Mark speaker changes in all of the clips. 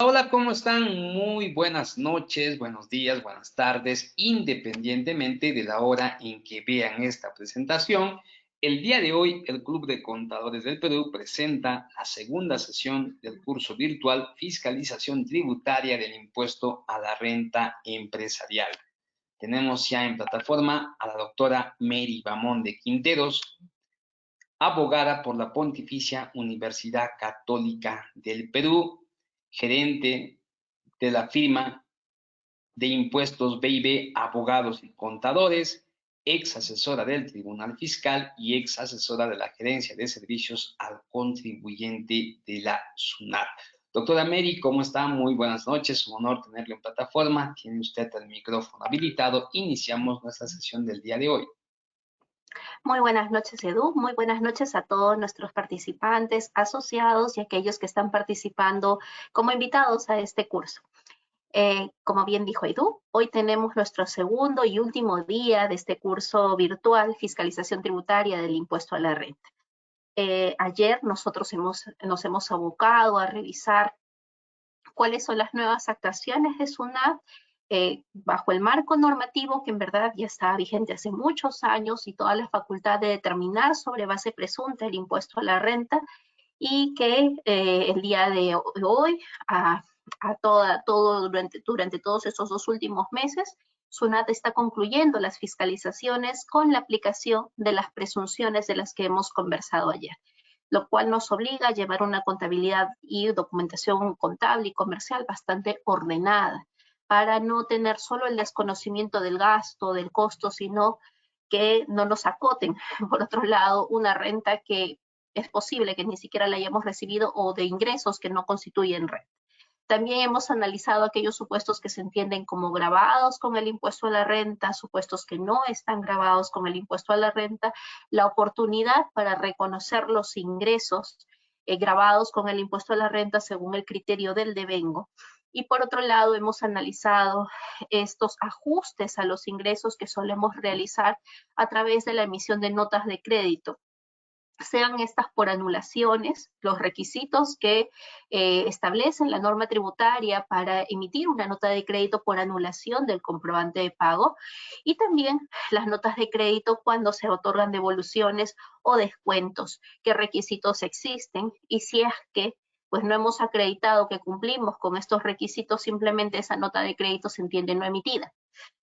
Speaker 1: Hola, ¿cómo están? Muy buenas noches, buenos días, buenas tardes, independientemente de la hora en que vean esta presentación. El día de hoy, el Club de Contadores del Perú presenta la segunda sesión del curso virtual Fiscalización Tributaria del Impuesto a la Renta Empresarial. Tenemos ya en plataforma a la doctora Mary Bamón de Quinteros, abogada por la Pontificia Universidad Católica del Perú, gerente de la firma de impuestos BIB Abogados y Contadores, ex asesora del Tribunal Fiscal y ex asesora de la Gerencia de Servicios al Contribuyente de la SUNAT. Doctora Mary, ¿cómo está? Muy buenas noches, un honor tenerlo en plataforma. Tiene usted el micrófono habilitado. Iniciamos nuestra sesión del día de hoy.
Speaker 2: Muy buenas noches, Edu. Muy buenas noches a todos nuestros participantes, asociados y aquellos que están participando como invitados a este curso. Como bien dijo Edu, hoy tenemos nuestro segundo y último día de este curso virtual, Fiscalización Tributaria del Impuesto a la Renta. Ayer nosotros nos hemos abocado a revisar cuáles son las nuevas actuaciones de SUNAT bajo el marco normativo que en verdad ya está vigente hace muchos años y toda la facultad de determinar sobre base presunta el impuesto a la renta y que el día de hoy, durante todos estos dos últimos meses, SUNAT está concluyendo las fiscalizaciones con la aplicación de las presunciones de las que hemos conversado ayer, lo cual nos obliga a llevar una contabilidad y documentación contable y comercial bastante ordenada, para no tener solo el desconocimiento del gasto, del costo, sino que no nos acoten, por otro lado, una renta que es posible que ni siquiera la hayamos recibido o de ingresos que no constituyen renta. También hemos analizado aquellos supuestos que se entienden como gravados con el impuesto a la renta, supuestos que no están gravados con el impuesto a la renta, la oportunidad para reconocer los ingresos gravados con el impuesto a la renta según el criterio del devengo. Y por otro lado, hemos analizado estos ajustes a los ingresos que solemos realizar a través de la emisión de notas de crédito, sean estas por anulaciones, los requisitos que establecen la norma tributaria para emitir una nota de crédito por anulación del comprobante de pago, y también las notas de crédito cuando se otorgan devoluciones o descuentos, qué requisitos existen y si es que pues no hemos acreditado que cumplimos con estos requisitos, simplemente esa nota de crédito se entiende no emitida.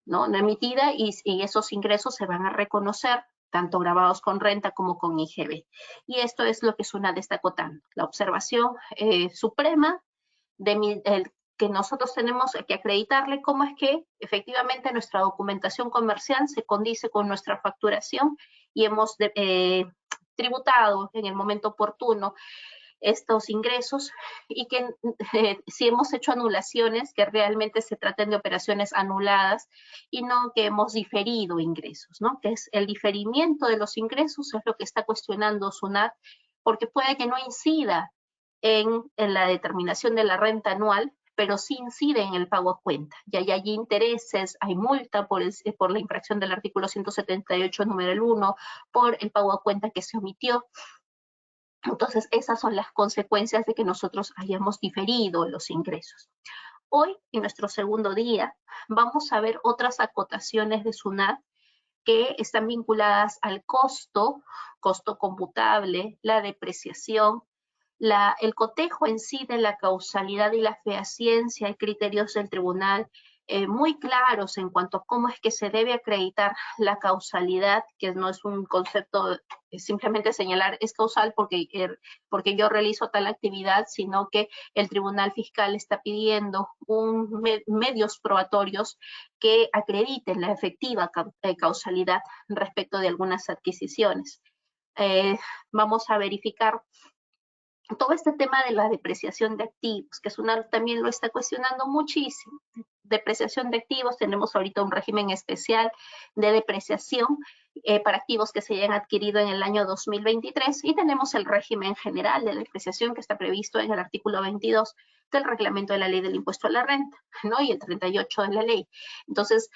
Speaker 2: No emitida y esos ingresos se van a reconocer tanto grabados con renta como con IGB. Y esto es lo que SUNAT está acotando, la observación suprema que nosotros tenemos que acreditarle cómo es que efectivamente nuestra documentación comercial se condice con nuestra facturación y hemos tributado en el momento oportuno estos ingresos y que si hemos hecho anulaciones, que realmente se traten de operaciones anuladas y no que hemos diferido ingresos, ¿no? Que es el diferimiento de los ingresos es lo que está cuestionando SUNAT, porque puede que no incida en la determinación de la renta anual, pero sí incide en el pago a cuenta. Y hay allí intereses, hay multa por la infracción del artículo 178, número 1, por el pago a cuenta que se omitió. Entonces, esas son las consecuencias de que nosotros hayamos diferido los ingresos. Hoy, en nuestro segundo día, vamos a ver otras acotaciones de SUNAT que están vinculadas al costo computable, la depreciación, el cotejo en sí de la causalidad y la fehaciencia, hay criterios del tribunal muy claros en cuanto a cómo es que se debe acreditar la causalidad, que no es un concepto simplemente señalar es causal porque yo realizo tal actividad, sino que el tribunal fiscal está pidiendo medios probatorios que acrediten la efectiva causalidad respecto de algunas adquisiciones. Vamos a verificar todo este tema de la depreciación de activos, que SUNAT también lo está cuestionando muchísimo. Depreciación de activos, tenemos ahorita un régimen especial de depreciación para activos que se hayan adquirido en el año 2023 y tenemos el régimen general de depreciación que está previsto en el artículo 22 del reglamento de la ley del impuesto a la renta, ¿no? Y el 38 de la ley. Entonces,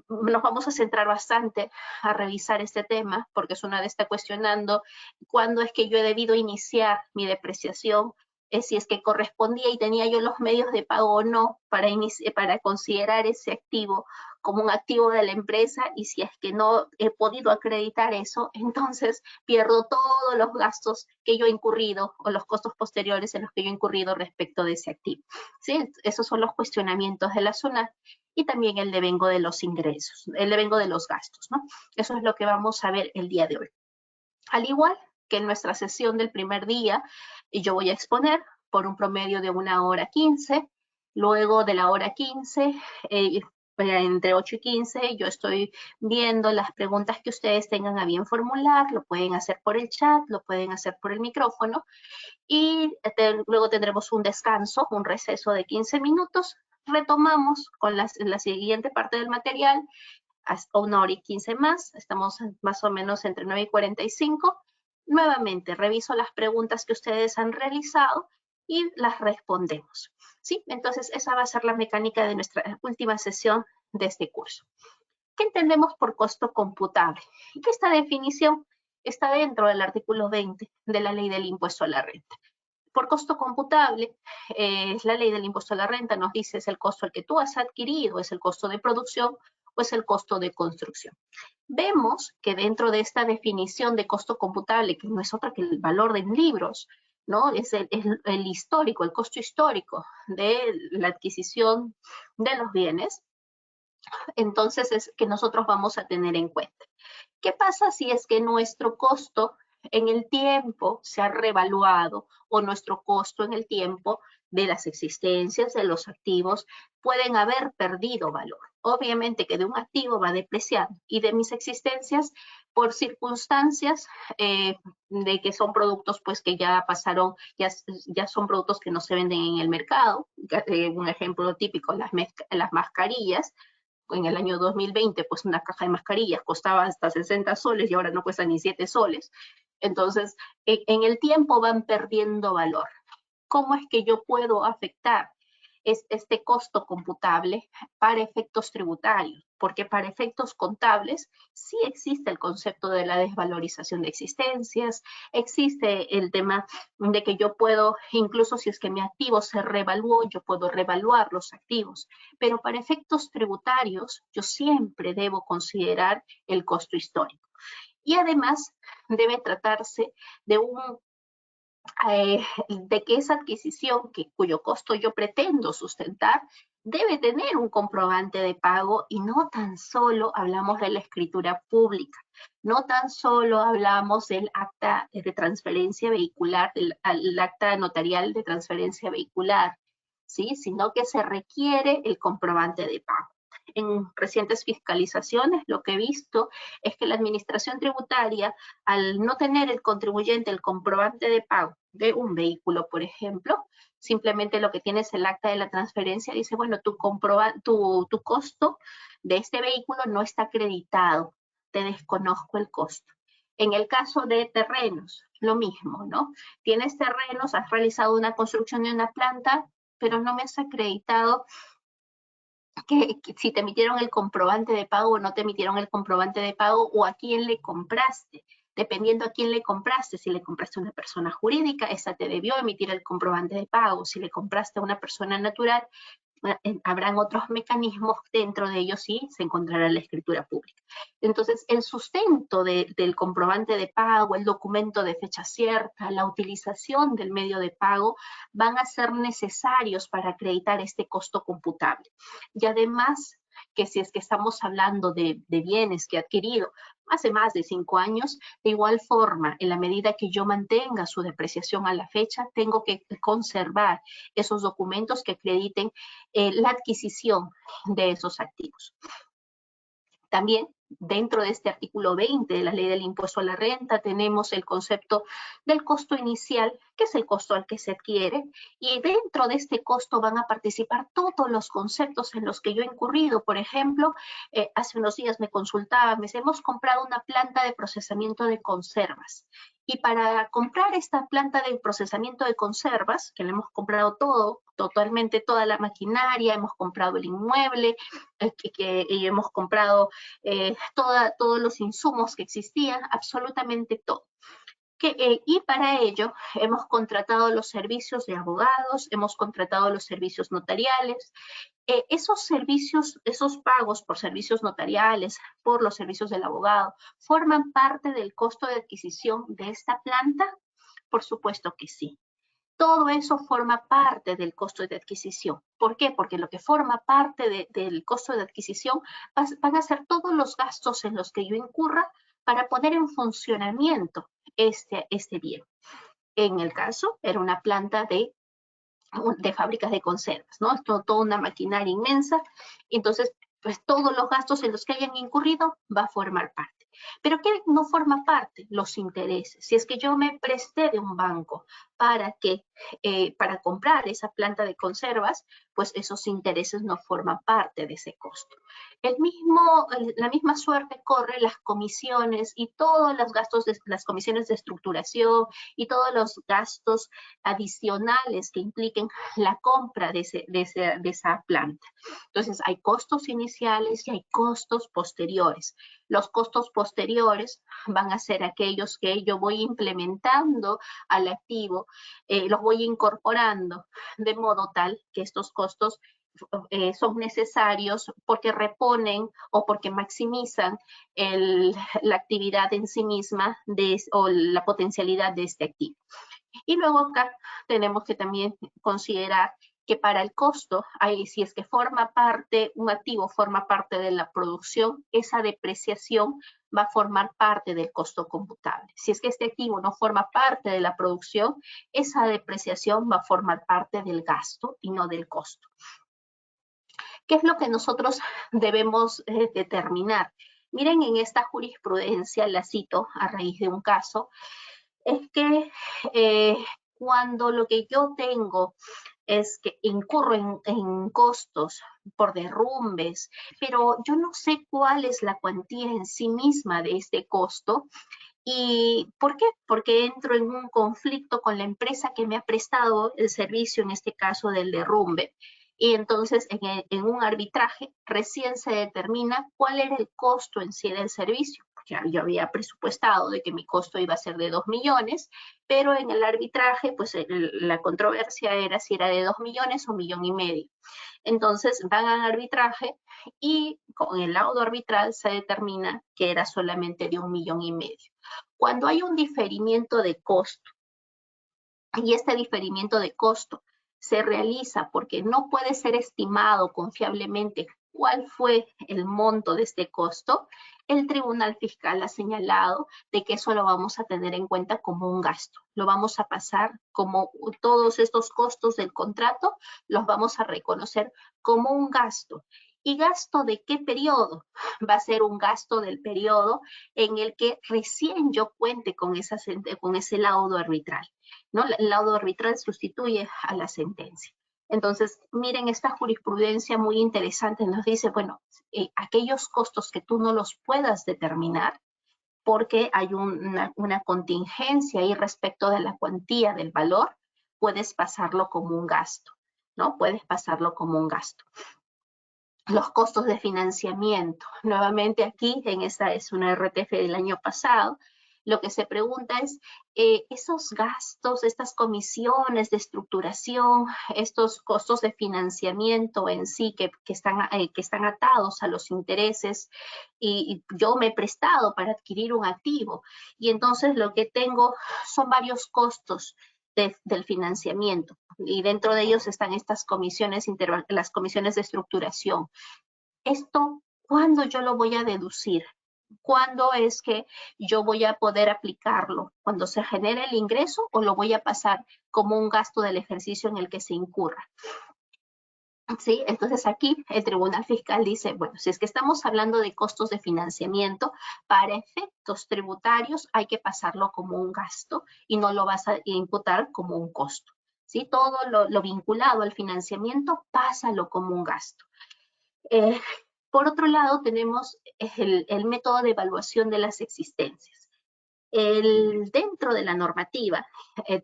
Speaker 2: nos vamos a centrar bastante a revisar este tema, porque SUNAT está cuestionando cuándo es que yo he debido iniciar mi depreciación si es que correspondía y tenía yo los medios de pago o no para considerar ese activo como un activo de la empresa, y si es que no he podido acreditar eso, entonces pierdo todos los gastos que yo he incurrido o los costos posteriores en los que yo he incurrido respecto de ese activo. ¿Sí? Esos son los cuestionamientos de la SUNAT, y también el devengo de los ingresos, el devengo de los gastos, ¿no? Eso es lo que vamos a ver el día de hoy. Al igual que en nuestra sesión del primer día, yo voy a exponer por un promedio de 1 hora 15, luego de la hora 15, entre 8 y 15, yo estoy viendo las preguntas que ustedes tengan a bien formular, lo pueden hacer por el chat, lo pueden hacer por el micrófono, y luego tendremos un descanso, un receso de 15 minutos, retomamos con la siguiente parte del material, hasta 1 hora y 15 más, estamos más o menos entre 9 y 45. Nuevamente reviso las preguntas que ustedes han realizado y las respondemos, ¿sí? Entonces esa va a ser la mecánica de nuestra última sesión de este curso. ¿Qué entendemos por costo computable? Y que esta definición está dentro del artículo 20 de la Ley del Impuesto a la Renta. Por costo computable, la Ley del Impuesto a la Renta nos dice es el costo al que tú has adquirido, es el costo de producción o es el costo de construcción. Vemos que dentro de esta definición de costo computable, que no es otra que el valor en libros, ¿no? Es el histórico, el costo histórico de la adquisición de los bienes, entonces es que nosotros vamos a tener en cuenta. ¿Qué pasa si es que nuestro costo en el tiempo se ha revaluado, o nuestro costo en el tiempo de las existencias de los activos pueden haber perdido valor? Obviamente que de un activo va depreciando, y de mis existencias por circunstancias de que son productos pues que ya pasaron, ya son productos que no se venden en el mercado. Un ejemplo típico, las mascarillas. En el año 2020, pues una caja de mascarillas costaba hasta 60 soles y ahora no cuesta ni 7 soles. Entonces, en el tiempo van perdiendo valor. ¿Cómo es que yo puedo afectar este costo computable para efectos tributarios? Porque para efectos contables sí existe el concepto de la desvalorización de existencias, existe el tema de que yo puedo, incluso si es que mi activo se revaluó, yo puedo revaluar los activos, pero para efectos tributarios yo siempre debo considerar el costo histórico. Y además debe tratarse de de que esa adquisición cuyo costo yo pretendo sustentar debe tener un comprobante de pago, y no tan solo hablamos de la escritura pública, no tan solo hablamos del acta de transferencia vehicular, del acta notarial de transferencia vehicular, ¿sí? Sino que se requiere el comprobante de pago. En recientes fiscalizaciones lo que he visto es que la administración tributaria, al no tener el contribuyente el comprobante de pago de un vehículo, por ejemplo, simplemente lo que tiene es el acta de la transferencia, dice, bueno, tu costo de este vehículo no está acreditado, te desconozco el costo. En el caso de terrenos, lo mismo, ¿no? Tienes terrenos, has realizado una construcción de una planta, pero no me has acreditado que si te emitieron el comprobante de pago o no te emitieron el comprobante de pago, o a quién le compraste. Dependiendo a quién le compraste, si le compraste a una persona jurídica, esa te debió emitir el comprobante de pago. Si le compraste a una persona natural, habrán otros mecanismos, dentro de ellos sí se encontrará la escritura pública. Entonces, el sustento del comprobante de pago, el documento de fecha cierta, la utilización del medio de pago, van a ser necesarios para acreditar este costo computable. Y además, que si es que estamos hablando de bienes que he adquirido hace más de 5 años, de igual forma, en la medida que yo mantenga su depreciación a la fecha, tengo que conservar esos documentos que acrediten la adquisición de esos activos. También, dentro de este artículo 20 de la Ley del Impuesto a la Renta, tenemos el concepto del costo inicial, que es el costo al que se adquiere, y dentro de este costo van a participar todos los conceptos en los que yo he incurrido. Por ejemplo, hace unos días me consultaban, me decían, hemos comprado una planta de procesamiento de conservas, y para comprar esta planta de procesamiento de conservas, que le hemos comprado todo, totalmente toda la maquinaria, hemos comprado el inmueble, y hemos comprado todos los insumos que existían, absolutamente todo. Y para ello hemos contratado los servicios de abogados, hemos contratado los servicios notariales. Esos servicios, esos pagos por servicios notariales, por los servicios del abogado, ¿forman parte del costo de adquisición de esta planta? Por supuesto que sí. Todo eso forma parte del costo de adquisición. ¿Por qué? Porque lo que forma parte del costo de adquisición van a ser todos los gastos en los que yo incurra para poner en funcionamiento este bien. En el caso, era una planta de fábricas de conservas, ¿no? Es toda una maquinaria inmensa. Entonces, pues todos los gastos en los que hayan incurrido va a formar parte. Pero ¿qué no forma parte? Los intereses. Si es que yo me presté de un banco para comprar esa planta de conservas, pues esos intereses no forman parte de ese costo. La misma suerte corre las comisiones y todos los gastos de las comisiones de estructuración y todos los gastos adicionales que impliquen la compra de esa planta. Entonces, hay costos iniciales y hay costos posteriores. Los costos posteriores van a ser aquellos que yo voy implementando al activo, los voy incorporando de modo tal que estos costos son necesarios porque reponen o porque maximizan la actividad en sí misma o la potencialidad de este activo. Y luego acá tenemos que también considerar que para el costo, si es que un activo forma parte de la producción, esa depreciación va a formar parte del costo computable. Si es que este activo no forma parte de la producción, esa depreciación va a formar parte del gasto y no del costo. ¿Qué es lo que nosotros debemos determinar? Miren, en esta jurisprudencia, la cito a raíz de un caso, es que cuando lo que yo tengo es que incurro en costos por derrumbes, pero yo no sé cuál es la cuantía en sí misma de este costo. ¿Y por qué? Porque entro en un conflicto con la empresa que me ha prestado el servicio, en este caso del derrumbe. Y entonces en un arbitraje recién se determina cuál era el costo en sí del servicio. Porque yo había presupuestado de que mi costo iba a ser de 2 millones, pero en el arbitraje, pues la controversia era si era de 2 millones o 1,5 millones. Entonces van al arbitraje y con el laudo arbitral se determina que era solamente de 1,5 millones. Cuando hay un diferimiento de costo, y este diferimiento de costo se realiza porque no puede ser estimado confiablemente cuál fue el monto de este costo, el Tribunal Fiscal ha señalado de que eso lo vamos a tener en cuenta como un gasto. Lo vamos a pasar como todos estos costos del contrato, los vamos a reconocer como un gasto. ¿Y gasto de qué periodo? Va a ser un gasto del periodo en el que recién yo cuente con ese laudo arbitral, ¿no? El laudo arbitral sustituye a la sentencia. Entonces, miren, esta jurisprudencia muy interesante nos dice, bueno, aquellos costos que tú no los puedas determinar, porque hay una contingencia ahí respecto de la cuantía del valor, puedes pasarlo como un gasto, ¿no? Puedes pasarlo como un gasto. Los costos de financiamiento. Nuevamente aquí, esta es una RTF del año pasado, lo que se pregunta es, esos gastos, estas comisiones de estructuración, estos costos de financiamiento en sí que están atados a los intereses, y yo me he prestado para adquirir un activo, y entonces lo que tengo son varios costos del financiamiento, y dentro de ellos están estas comisiones, las comisiones de estructuración. Esto, ¿cuándo yo lo voy a deducir? ¿Cuándo es que yo voy a poder aplicarlo? ¿Cuando se genere el ingreso o lo voy a pasar como un gasto del ejercicio en el que se incurra? ¿Sí? Entonces aquí el Tribunal Fiscal dice, bueno, si es que estamos hablando de costos de financiamiento, para efectos tributarios hay que pasarlo como un gasto y no lo vas a imputar como un costo. ¿Sí? Todo lo vinculado al financiamiento, pásalo como un gasto. Por otro lado, tenemos el método de evaluación de las existencias. Dentro de la normativa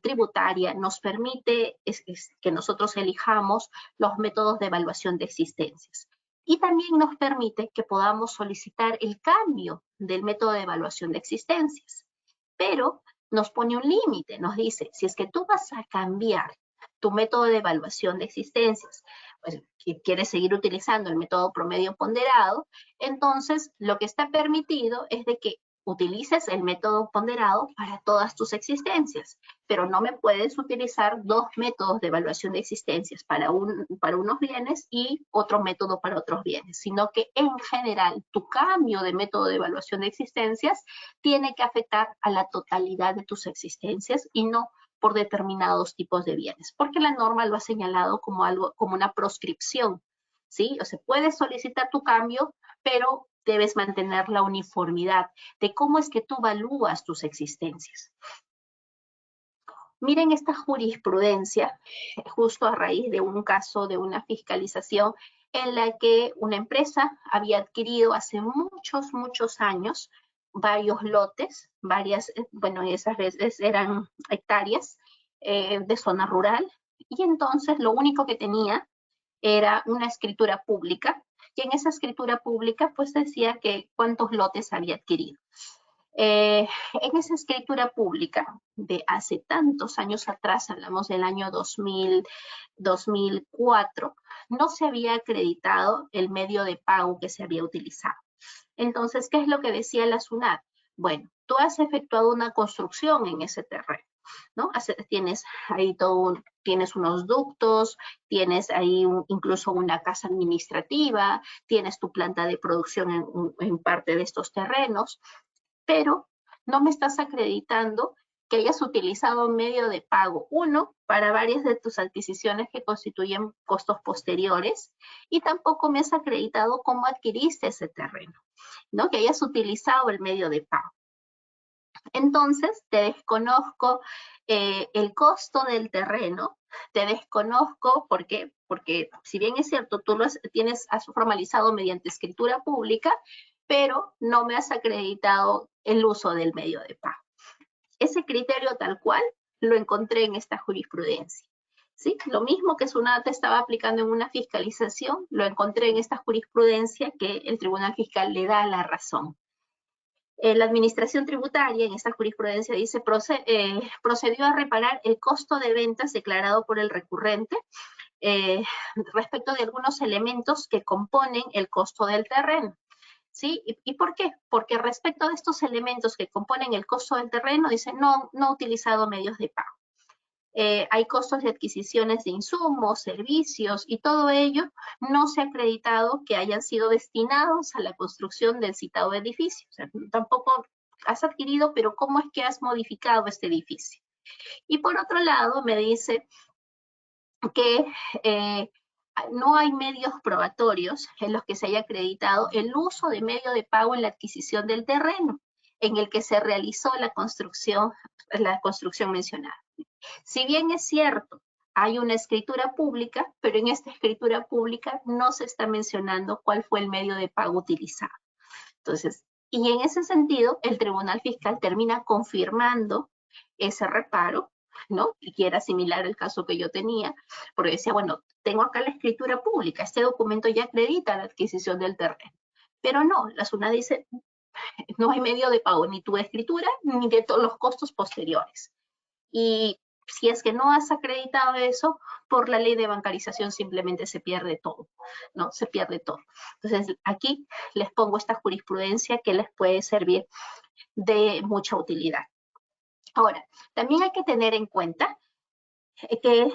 Speaker 2: tributaria nos permite que nosotros elijamos los métodos de evaluación de existencias. Y también nos permite que podamos solicitar el cambio del método de evaluación de existencias. Pero nos pone un límite, nos dice, si es que tú vas a cambiar tu método de evaluación de existencias, pues que quieres seguir utilizando el método promedio ponderado, entonces lo que está permitido es de que utilices el método ponderado para todas tus existencias, pero no me puedes utilizar dos métodos de evaluación de existencias para unos bienes y otro método para otros bienes, sino que en general tu cambio de método de evaluación de existencias tiene que afectar a la totalidad de tus existencias y no por determinados tipos de bienes, porque la norma lo ha señalado como algo, como una proscripción, ¿sí? O sea, puedes solicitar tu cambio, pero debes mantener la uniformidad de cómo es que tú evalúas tus existencias. Miren esta jurisprudencia, justo a raíz de un caso de una fiscalización en la que una empresa había adquirido hace muchos años varios lotes, bueno, esas veces eran hectáreas de zona rural, y entonces lo único que tenía era una escritura pública, y en esa escritura pública pues decía que cuántos lotes había adquirido. En esa escritura pública de hace tantos años atrás, hablamos del año 2004, no se había acreditado el medio de pago que se había utilizado. Entonces, ¿qué es lo que decía la SUNAT? Bueno, tú has efectuado una construcción en ese terreno, ¿no? Tienes ahí tienes unos ductos, tienes ahí incluso una casa administrativa, tienes tu planta de producción en parte de estos terrenos, pero no me estás acreditando que hayas utilizado medio de pago, uno, para varias de tus adquisiciones que constituyen costos posteriores, y tampoco me has acreditado cómo adquiriste ese terreno, ¿no? Que hayas utilizado el medio de pago. Entonces, te desconozco el costo del terreno, te desconozco porque si bien es cierto, tú has formalizado mediante escritura pública, pero no me has acreditado el uso del medio de pago. Ese criterio tal cual lo encontré en esta jurisprudencia. ¿Sí? Lo mismo que SUNAT estaba aplicando en una fiscalización, lo encontré en esta jurisprudencia que el Tribunal Fiscal le da la razón. La administración tributaria en esta jurisprudencia dice procedió a reparar el costo de ventas declarado por el recurrente respecto de algunos elementos que componen el costo del terreno. ¿Sí? ¿Y por qué? Porque respecto de estos elementos que componen el costo del terreno, dice no ha utilizado medios de pago. Hay costos de adquisiciones de insumos, servicios, y todo ello no se ha acreditado que hayan sido destinados a la construcción del citado edificio. O sea, tampoco has adquirido, pero ¿cómo es que has modificado este edificio? Y por otro lado, me dice que no hay medios probatorios en los que se haya acreditado el uso de medio de pago en la adquisición del terreno en el que se realizó la construcción mencionada. Si bien es cierto, hay una escritura pública, pero en esta escritura pública no se está mencionando cuál fue el medio de pago utilizado. Entonces, y en ese sentido, el Tribunal Fiscal termina confirmando ese reparo, ¿no? Y era similar al caso que yo tenía, porque decía, bueno, tengo acá la escritura pública, este documento ya acredita la adquisición del terreno. Pero no, la SUNAT dice, no hay medio de pago ni tu escritura ni de todos los costos posteriores. Y si es que no has acreditado eso, por la ley de bancarización simplemente se pierde todo, ¿no? Se pierde todo. Entonces, aquí les pongo esta jurisprudencia que les puede servir de mucha utilidad. Ahora, también hay que tener en cuenta que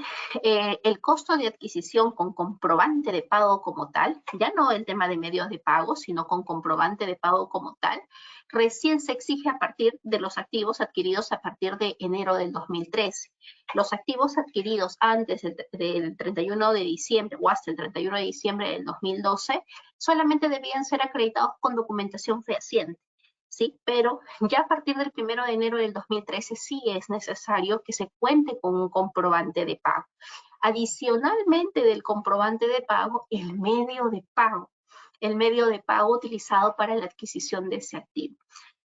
Speaker 2: el costo de adquisición con comprobante de pago como tal, ya no el tema de medios de pago, sino con comprobante de pago como tal, recién se exige a partir de los activos adquiridos a partir de enero del 2013. Los activos adquiridos antes del 31 de diciembre o hasta el 31 de diciembre del 2012 solamente debían ser acreditados con documentación fehaciente. ¿Sí? Pero ya a partir del 1 de enero del 2013 sí es necesario que se cuente con un comprobante de pago. Adicionalmente del comprobante de pago, el medio de pago utilizado para la adquisición de ese activo.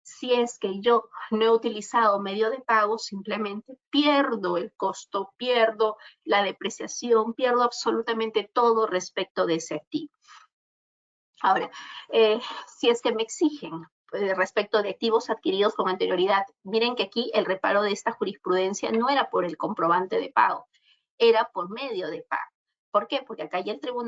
Speaker 2: Si es que yo no he utilizado medio de pago, simplemente pierdo el costo, pierdo la depreciación, pierdo absolutamente todo respecto de ese activo. Ahora, si es que me exigen respecto de activos adquiridos con anterioridad. Miren que aquí el reparo de esta jurisprudencia no era por el comprobante de pago, era por medio de pago. ¿Por qué? Porque acá ya el tribunal